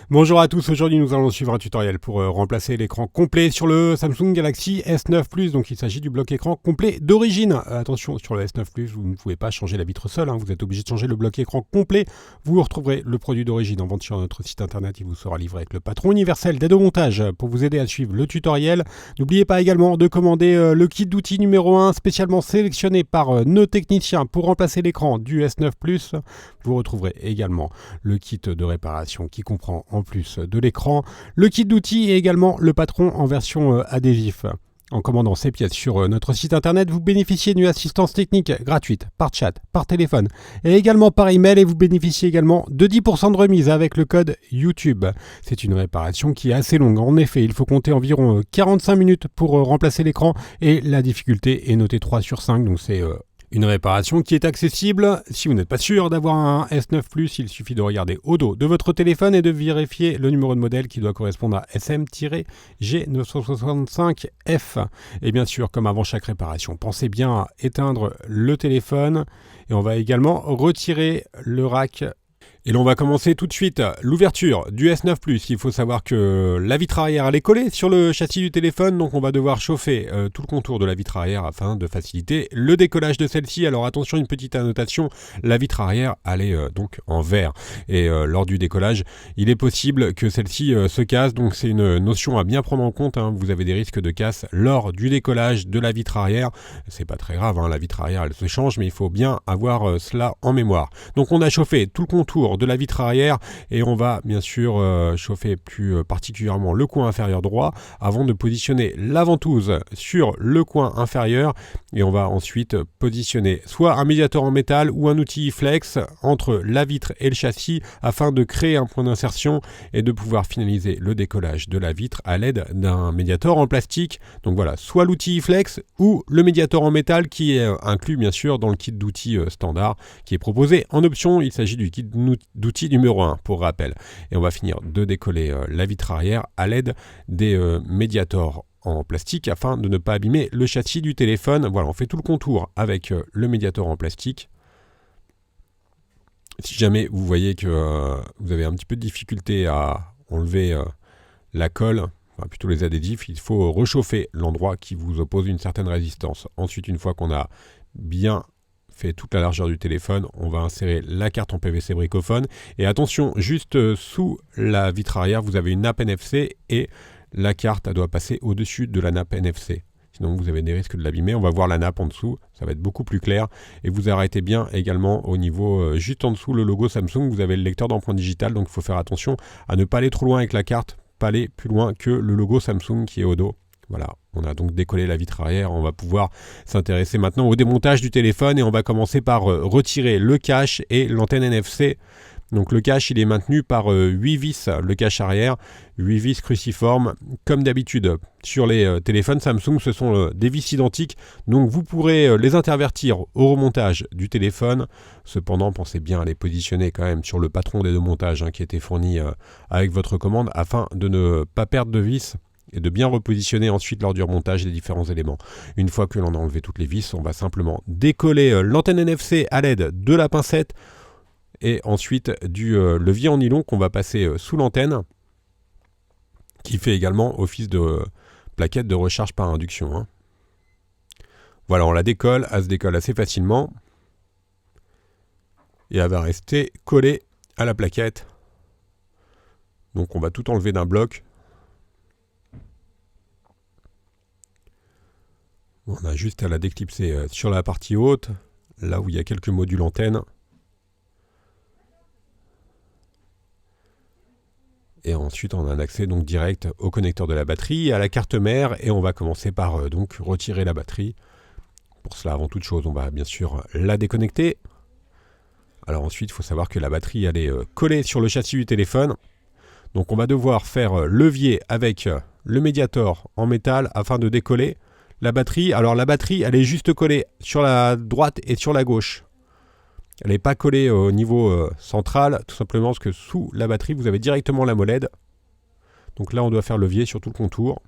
Bonjour à tous, aujourd'hui nous allons suivre un tutoriel pour remplacer l'écran complet sur le Samsung Galaxy S9 Plus. Donc il s'agit du bloc écran complet d'origine. Attention, sur le S9 Plus, vous ne pouvez pas changer la vitre seule, vous êtes obligé de changer le bloc écran complet. Vous retrouverez le produit d'origine en vente sur notre site internet, il vous sera livré avec le patron universel d'aide au montage pour vous aider à suivre le tutoriel. N'oubliez pas également de commander le kit d'outils numéro 1 spécialement sélectionné par nos techniciens pour remplacer l'écran du S9 Plus. Vous retrouverez également le kit de réparation qui comprend en plus de l'écran, le kit d'outils et également le patron en version adhésif. En commandant ces pièces sur notre site internet, vous bénéficiez d'une assistance technique gratuite par chat, par téléphone et également par email, et vous bénéficiez également de 10% de remise avec le code YouTube. C'est une réparation qui est assez longue. En effet, il faut compter environ 45 minutes pour remplacer l'écran et la difficulté est notée 3 sur 5, donc c'est une réparation qui est accessible. Si vous n'êtes pas sûr d'avoir un S9 Plus, il suffit de regarder au dos de votre téléphone et de vérifier le numéro de modèle qui doit correspondre à SM-G965F. Et bien sûr, comme avant chaque réparation, pensez bien à éteindre le téléphone et on va également retirer le rack. Et l'on va commencer tout de suite l'ouverture du S9 Plus. Il faut savoir que la vitre arrière elle est collée sur le châssis du téléphone, donc on va devoir chauffer tout le contour de la vitre arrière afin de faciliter le décollage de celle-ci. Alors attention, une petite annotation, la vitre arrière elle est donc en verre et lors du décollage il est possible que celle-ci se casse, donc c'est une notion à bien prendre en compte. Vous avez des risques de casse lors du décollage de la vitre arrière. C'est pas très grave, la vitre arrière elle se change, mais il faut bien avoir cela en mémoire. Donc on a chauffé tout le contour de la vitre arrière et on va bien sûr chauffer plus particulièrement le coin inférieur droit avant de positionner la ventouse sur le coin inférieur, et on va ensuite positionner soit un médiator en métal ou un outil flex entre la vitre et le châssis afin de créer un point d'insertion et de pouvoir finaliser le décollage de la vitre à l'aide d'un médiator en plastique. Donc voilà, soit l'outil flex ou le médiator en métal qui est inclus bien sûr dans le kit d'outils standard qui est proposé en option. Il s'agit du kit d'outils numéro 1 pour rappel. Et on va finir de décoller la vitre arrière à l'aide des médiators en plastique afin de ne pas abîmer le châssis du téléphone. Voilà, on fait tout le contour avec le médiator en plastique. Si jamais vous voyez que vous avez un petit peu de difficulté à enlever la colle, plutôt les adhésifs, il faut rechauffer l'endroit qui vous oppose une certaine résistance. Ensuite, une fois qu'on a bien fait toute la largeur du téléphone, on va insérer la carte en PVC bricophone. Et attention, juste sous la vitre arrière, vous avez une nappe NFC et la carte elle doit passer au-dessus de la nappe NFC. Sinon, vous avez des risques de l'abîmer. On va voir la nappe en dessous, ça va être beaucoup plus clair. Et vous arrêtez bien également au niveau, juste en dessous, le logo Samsung. Vous avez le lecteur d'empreinte digitale, donc il faut faire attention à ne pas aller trop loin avec la carte, pas aller plus loin que le logo Samsung qui est au dos. Voilà, on a donc décollé la vitre arrière. On va pouvoir s'intéresser maintenant au démontage du téléphone et on va commencer par retirer le cache et l'antenne NFC. Donc le cache il est maintenu par 8 vis, le cache arrière, 8 vis cruciformes comme d'habitude. Sur les téléphones Samsung, ce sont des vis identiques, donc vous pourrez les intervertir au remontage du téléphone. Cependant, pensez bien à les positionner quand même sur le patron des deux montages qui était fourni avec votre commande afin de ne pas perdre de vis et de bien repositionner ensuite lors du remontage les différents éléments. Une fois que l'on a enlevé toutes les vis, on va simplement décoller l'antenne NFC à l'aide de la pincette et ensuite du levier en nylon qu'on va passer sous l'antenne qui fait également office de plaquette de recharge par induction. Voilà, on la décolle, elle se décolle assez facilement et elle va rester collée à la plaquette. Donc on va tout enlever d'un bloc. On a juste à la déclipser sur la partie haute, là où il y a quelques modules antennes. Et ensuite, on a un accès donc direct au connecteur de la batterie, à la carte mère, et on va commencer par donc retirer la batterie. Pour cela, avant toute chose, on va bien sûr la déconnecter. Alors ensuite, il faut savoir que la batterie elle est collée sur le châssis du téléphone. Donc on va devoir faire levier avec le médiator en métal afin de décoller la batterie. Alors la batterie, elle est juste collée sur la droite et sur la gauche. Elle n'est pas collée au niveau central, tout simplement parce que sous la batterie, vous avez directement la molette. Donc là, on doit faire levier sur tout le contour.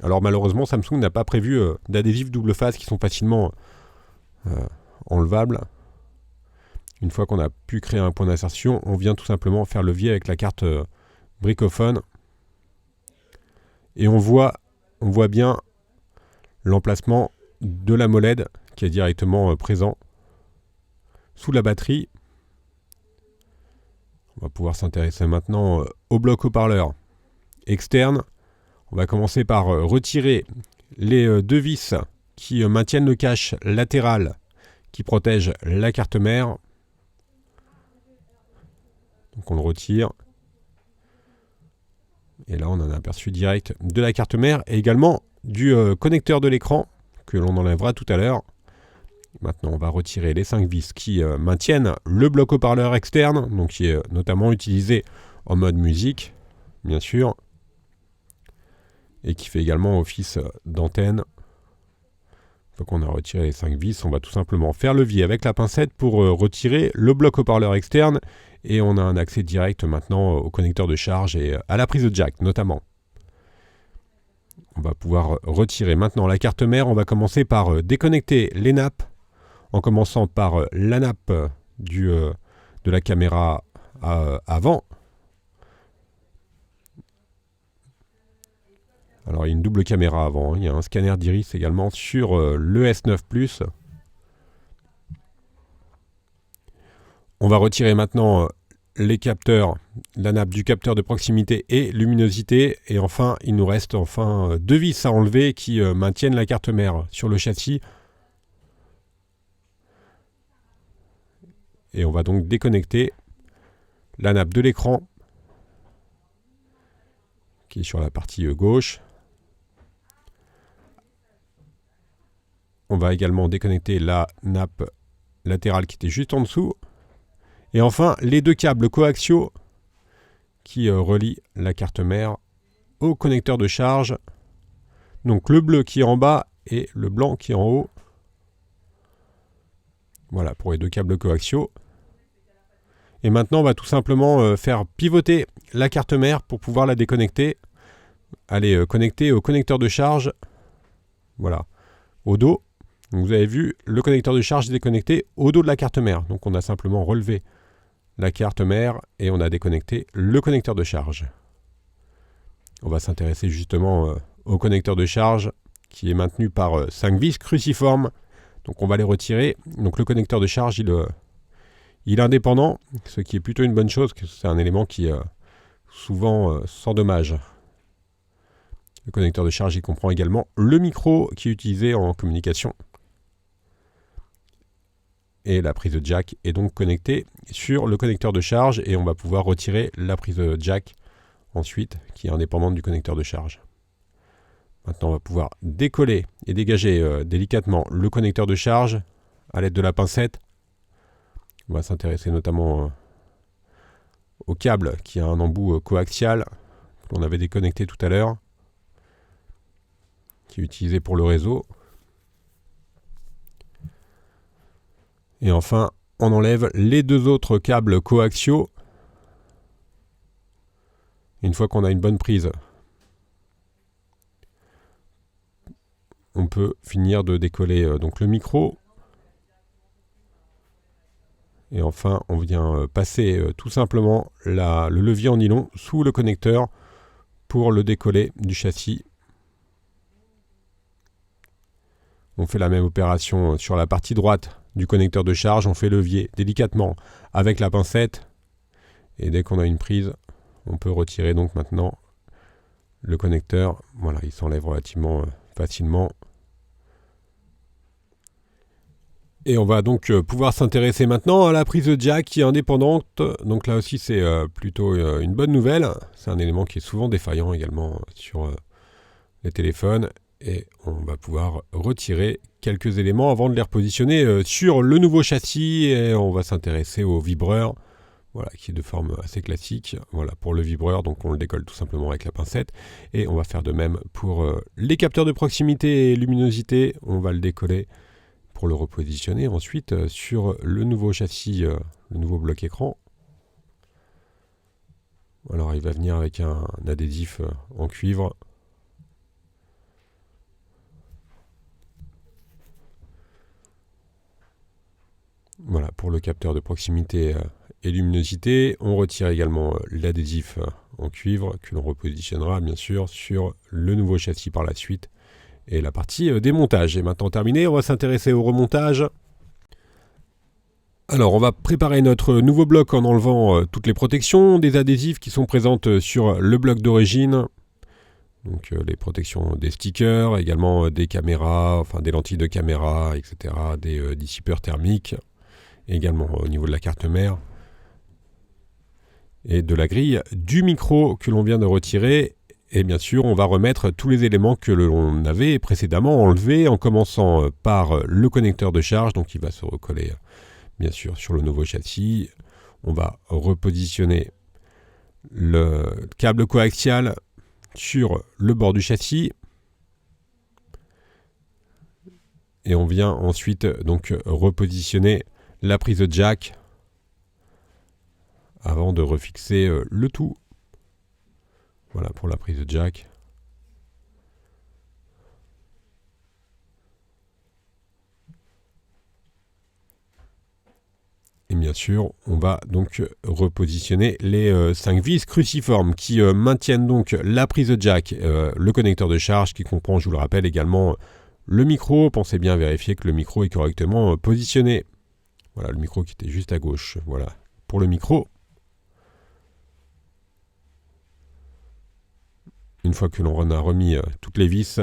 Alors malheureusement, Samsung n'a pas prévu d'adhésifs double face qui sont facilement enlevables. Une fois qu'on a pu créer un point d'insertion, on vient tout simplement faire levier avec la carte bricophone. Et on voit bien l'emplacement de la molette qui est directement présent sous la batterie. On va pouvoir s'intéresser maintenant au bloc haut-parleur externe. On va commencer par retirer les deux vis qui maintiennent le cache latéral qui protège la carte mère. Donc on le retire. Et là on a un aperçu direct de la carte mère et également du connecteur de l'écran que l'on enlèvera tout à l'heure. Maintenant on va retirer les 5 vis qui maintiennent le bloc haut-parleur externe, donc qui est notamment utilisé en mode musique, bien sûr, et qui fait également office d'antenne. Une fois qu'on a retiré les 5 vis, on va tout simplement faire levier avec la pincette pour retirer le bloc haut-parleur externe et on a un accès direct maintenant au connecteur de charge et à la prise de jack notamment. On va pouvoir retirer maintenant la carte mère. On va commencer par déconnecter les nappes en commençant par la nappe de la caméra avant. Alors il y a une double caméra avant, il y a un scanner d'iris également sur le S9 Plus. On va retirer maintenant les capteurs, la nappe du capteur de proximité et luminosité. Et enfin, il nous reste deux vis à enlever qui maintiennent la carte mère sur le châssis. Et on va donc déconnecter la nappe de l'écran qui est sur la partie gauche. On va également déconnecter la nappe latérale qui était juste en dessous. Et enfin, les deux câbles coaxiaux qui relient la carte mère au connecteur de charge. Donc le bleu qui est en bas et le blanc qui est en haut. Voilà pour les deux câbles coaxiaux. Et maintenant, on va tout simplement faire pivoter la carte mère pour pouvoir la déconnecter. Elle est connectée au connecteur de charge. Voilà, au dos. Donc vous avez vu, le connecteur de charge est déconnecté au dos de la carte mère. Donc on a simplement relevé la carte mère et on a déconnecté le connecteur de charge. On va s'intéresser justement au connecteur de charge qui est maintenu par 5 vis cruciformes. Donc on va les retirer. Donc le connecteur de charge, il est indépendant, ce qui est plutôt une bonne chose, parce que c'est un élément qui est souvent sans dommage. Le connecteur de charge, il comprend également le micro qui est utilisé en communication. Et la prise de jack est donc connectée sur le connecteur de charge et on va pouvoir retirer la prise de jack ensuite qui est indépendante du connecteur de charge. Maintenant on va pouvoir décoller et dégager délicatement le connecteur de charge à l'aide de la pincette. On va s'intéresser notamment au câble qui a un embout coaxial qu'on avait déconnecté tout à l'heure, qui est utilisé pour le réseau. Et enfin, on enlève les deux autres câbles coaxiaux. Une fois qu'on a une bonne prise, on peut finir de décoller donc le micro. Et enfin, on vient passer tout simplement le levier en nylon sous le connecteur pour le décoller du châssis. On fait la même opération sur la partie droite du connecteur de charge. On fait levier délicatement avec la pincette. Et dès qu'on a une prise, on peut retirer donc maintenant le connecteur. Voilà, il s'enlève relativement facilement. Et on va donc pouvoir s'intéresser maintenant à la prise de jack qui est indépendante. Donc là aussi c'est plutôt une bonne nouvelle. C'est un élément qui est souvent défaillant également sur les téléphones. Et on va pouvoir retirer quelques éléments avant de les repositionner sur le nouveau châssis. Et on va s'intéresser au vibreur, voilà, qui est de forme assez classique. Voilà, pour le vibreur, donc on le décolle tout simplement avec la pincette. Et on va faire de même pour les capteurs de proximité et luminosité. On va le décoller pour le repositionner ensuite sur le nouveau châssis, le nouveau bloc écran. Alors il va venir avec un adhésif en cuivre. Voilà, pour pour le capteur de proximité et luminosité. On retire également l'adhésif en cuivre que l'on repositionnera bien sûr sur le nouveau châssis par la suite. Et la partie démontage est maintenant terminée. On va s'intéresser au remontage. Alors, on va préparer notre nouveau bloc en enlevant toutes les protections des adhésifs qui sont présentes sur le bloc d'origine. Donc, les protections des stickers, également des caméras, enfin des lentilles de caméra, etc., des dissipeurs thermiques, également au niveau de la carte mère, et de la grille du micro que l'on vient de retirer. Et bien sûr, on va remettre tous les éléments que l'on avait précédemment enlevés, en commençant par le connecteur de charge, donc il va se recoller bien sûr sur le nouveau châssis. On va repositionner le câble coaxial sur le bord du châssis. Et on vient ensuite donc repositionner la prise jack avant de refixer le tout. Voilà pour la prise jack. Et bien sûr, on va donc repositionner les 5 vis cruciformes qui maintiennent donc la prise jack, le connecteur de charge qui comprend, je vous le rappelle, également le micro. Pensez bien à vérifier que le micro est correctement positionné. Voilà, le micro qui était juste à gauche. Voilà, pour le micro. Une fois que l'on a remis toutes les vis,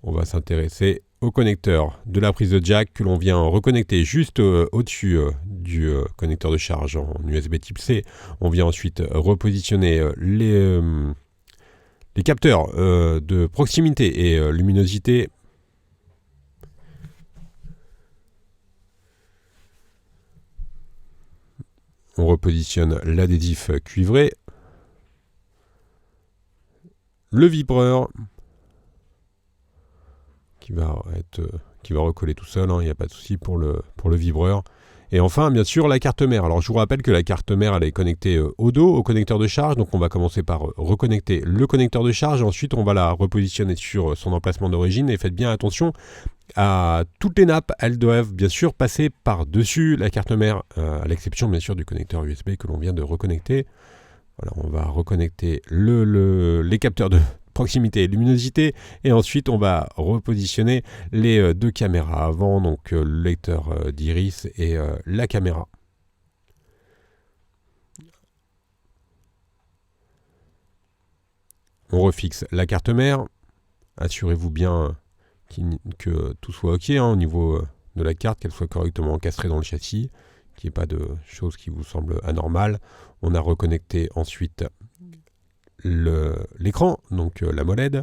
on va s'intéresser au connecteur de la prise de jack que l'on vient reconnecter juste au-dessus du connecteur de charge en USB type C. On vient ensuite repositionner les capteurs de proximité et luminosité. On repositionne l'adhésif cuivré, le vibreur qui va recoller tout seul, il n'y a pas de souci pour le vibreur. Et enfin, bien sûr, la carte mère. Alors, je vous rappelle que la carte mère, elle est connectée au dos, au connecteur de charge. Donc, on va commencer par reconnecter le connecteur de charge. Ensuite, on va la repositionner sur son emplacement d'origine. Et faites bien attention à toutes les nappes. Elles doivent bien sûr passer par-dessus la carte mère, à l'exception, bien sûr, du connecteur USB que l'on vient de reconnecter. Voilà, on va reconnecter les capteurs de proximité et luminosité, et ensuite on va repositionner les 2 caméras avant, donc le lecteur d'iris et la caméra. On refixe la carte mère. Assurez-vous bien que tout soit OK au niveau de la carte, qu'elle soit correctement encastrée dans le châssis, qu'il n'y ait pas de choses qui vous semblent anormales. On a reconnecté ensuite l'écran, donc la molette.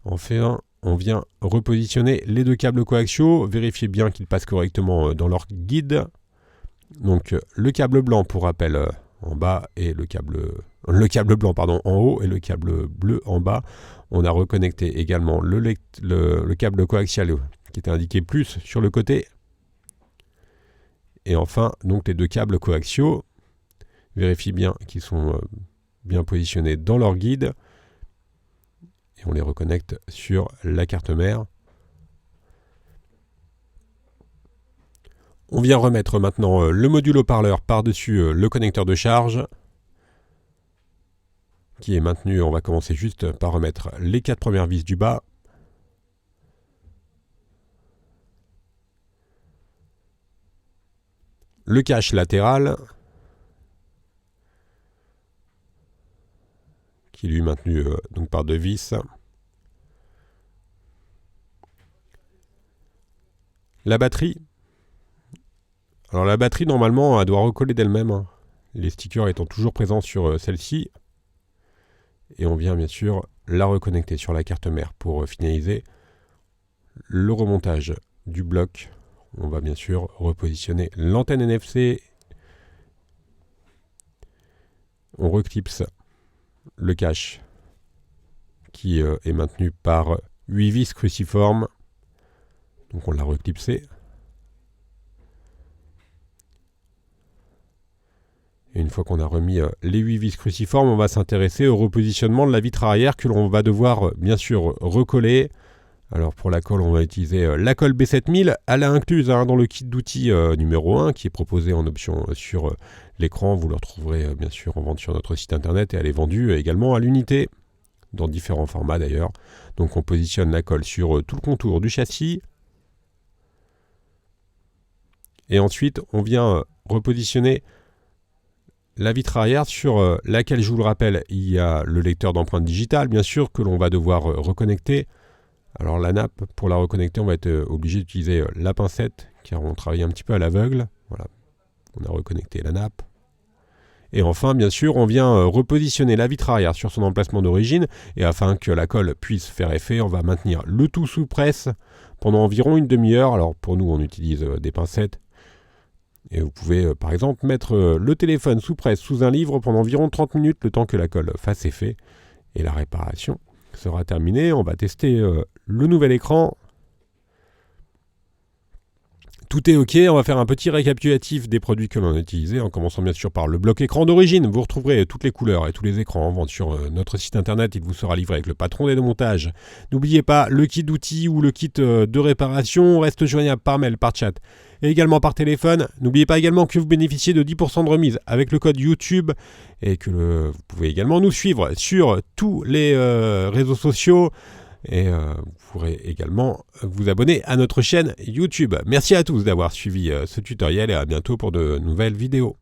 Enfin, on vient repositionner les 2 câbles coaxiaux. Vérifiez bien qu'ils passent correctement dans leur guide. Donc le câble blanc pour rappel en bas et le câble blanc en haut et le câble bleu en bas. On a reconnecté également le câble coaxial qui était indiqué plus sur le côté. Et enfin, donc les 2 câbles coaxiaux. Vérifiez bien qu'ils sont bien positionnés dans leur guide. Et on les reconnecte sur la carte mère. On vient remettre maintenant le module haut-parleur par-dessus le connecteur de charge qui est maintenu. On va commencer juste par remettre les 4 premières vis du bas. Le cache latéral qui lui est maintenu donc par 2 vis. La batterie. Alors la batterie, normalement, elle doit recoller d'elle-même, les stickers étant toujours présents sur celle-ci. Et on vient bien sûr la reconnecter sur la carte mère pour finaliser le remontage du bloc. On va bien sûr repositionner l'antenne NFC. On reclipse le cache qui est maintenu par 8 vis cruciformes. Donc on l'a reclipsé. Et une fois qu'on a remis les 8 vis cruciformes, on va s'intéresser au repositionnement de la vitre arrière que l'on va devoir bien sûr recoller Alors pour la colle, on va utiliser la colle B7000. Elle est incluse dans le kit d'outils numéro 1 qui est proposé en option sur l'écran. Vous le retrouverez bien sûr en vente sur notre site internet et elle est vendue également à l'unité, dans différents formats d'ailleurs. Donc on positionne la colle sur tout le contour du châssis. Et ensuite, on vient repositionner la vitre arrière sur laquelle, je vous le rappelle, il y a le lecteur d'empreintes digitales, bien sûr, que l'on va devoir reconnecter. Alors la nappe, pour la reconnecter, on va être obligé d'utiliser la pincette, car on travaille un petit peu à l'aveugle. Voilà, on a reconnecté la nappe. Et enfin, bien sûr, on vient repositionner la vitre arrière sur son emplacement d'origine. Et afin que la colle puisse faire effet, on va maintenir le tout sous presse pendant environ une demi-heure. Alors pour nous, on utilise des pincettes. Et vous pouvez par exemple mettre le téléphone sous presse sous un livre pendant environ 30 minutes, le temps que la colle fasse effet. Et la réparation sera terminée. On va tester le nouvel écran. Tout est OK, on va faire un petit récapitulatif des produits que l'on a utilisés, en commençant bien sûr par le bloc écran d'origine. Vous retrouverez toutes les couleurs et tous les écrans en vente sur notre site internet. Il vous sera livré avec le patron des démontages. N'oubliez pas, le kit d'outils ou le kit de réparation reste joignable par mail, par chat et également par téléphone. N'oubliez pas également que vous bénéficiez de 10% de remise avec le code YouTube et que vous pouvez également nous suivre sur tous les réseaux sociaux. Et vous pourrez également vous abonner à notre chaîne YouTube. Merci à tous d'avoir suivi ce tutoriel et à bientôt pour de nouvelles vidéos.